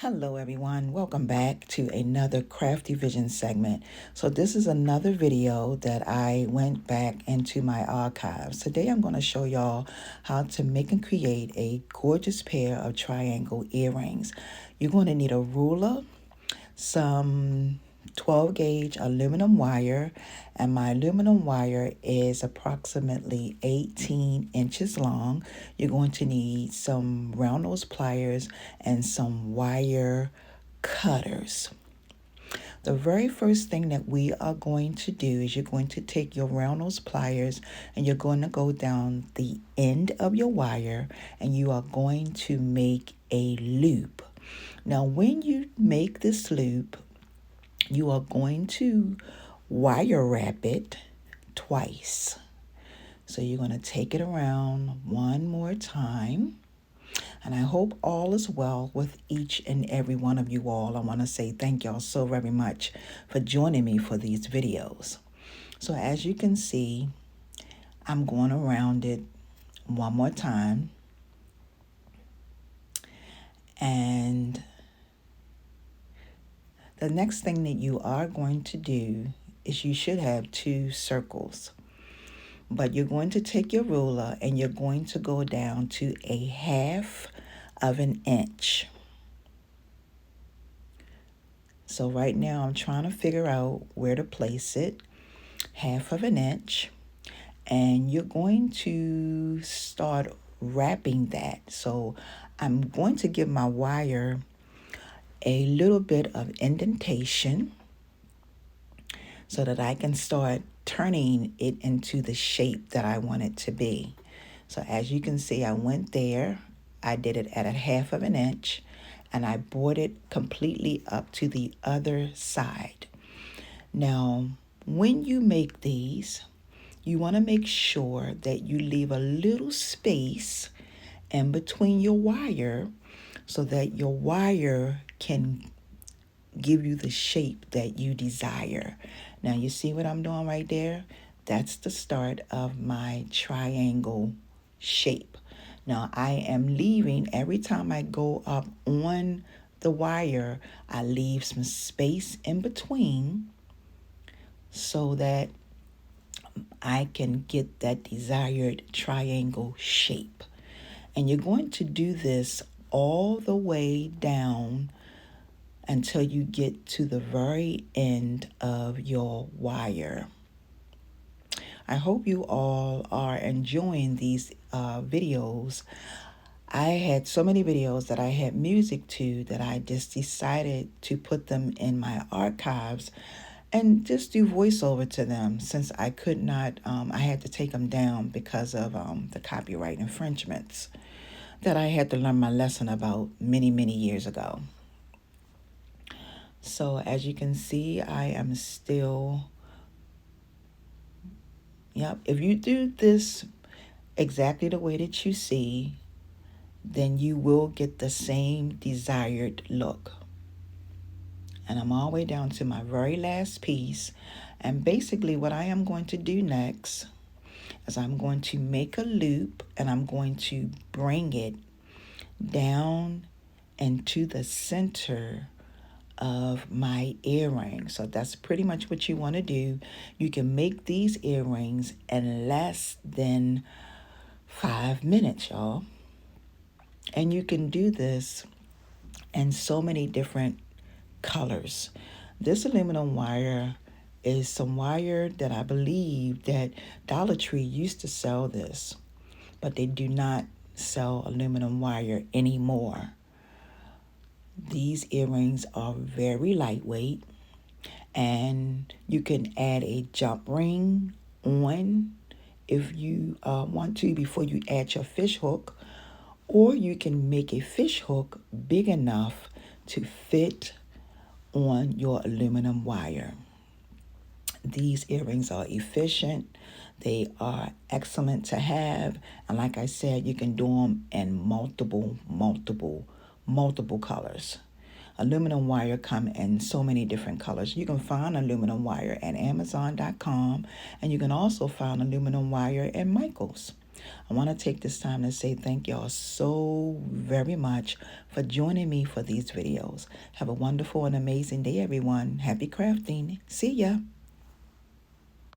Hello everyone, welcome back to another Crafty Vision segment. So this is another video that I went back into my archives. Today I'm going to show y'all how to make and create a gorgeous pair of triangle earrings. You're going to need a ruler, some 12 gauge aluminum wire, and my aluminum wire is approximately 18 inches long. You're going to need some round nose pliers and some wire cutters. The very first thing that we are going to do is you're going to take your round nose pliers and you're going to go down the end of your wire and you are going to make a loop. Now, when you make this loop, you are going to wire wrap it twice. So you're going to take it around one more time. And I hope all is well with each and every one of you all. I want to say thank y'all so very much for joining me for these videos. So as you can see, I'm going around it one more time. And the next thing that you are going to do is you should have two circles. But you're going to take your ruler and you're going to go down to a 1/2 of an inch. So right now I'm trying to figure out where to place it. 1/2 of an inch. And you're going to start wrapping that. So I'm going to give my wire a little bit of indentation so that I can start turning it into the shape that I want it to be. So as you can see, I went there, I did it at a 1/2 of an inch, and I brought it completely up to the other side. Now, when you make these, you want to make sure that you leave a little space in between your wire so that your wire can give you the shape that you desire. Now you see what I'm doing right there? That's the start of my triangle shape. Now I am leaving, every time I go up on the wire, I leave some space in between so that I can get that desired triangle shape. And you're going to do this all the way down until you get to the very end of your wire. I hope you all are enjoying these videos. I had so many videos that I had music to that I just decided to put them in my archives and just do voiceover to them since I could not, I had to take them down because of the copyright infringements that I had to learn my lesson about many, many years ago. So as you can see, I am still, if you do this exactly the way that you see, then you will get the same desired look. And I'm all the way down to my very last piece. And basically what I am going to do next is I'm going to make a loop and I'm going to bring it down into the center of my earring. So that's pretty much what you want to do. You can make these earrings in less than 5 minutes, y'all. And you can do this in so many different colors. This aluminum wire is some wire that I believe that Dollar Tree used to sell this, but they do not sell aluminum wire anymore. These earrings are very lightweight, and you can add a jump ring on if you want to before you add your fish hook, or you can make a fish hook big enough to fit on your aluminum wire. These earrings are efficient. They are excellent to have. And like I said, you can do them in multiple colors. Aluminum wire come in so many different colors. You can find aluminum wire at Amazon.com, and you can also find aluminum wire at Michael's. I want to take this time to say thank y'all so very much for joining me for these videos. Have a wonderful and amazing day, everyone. Happy crafting. See ya.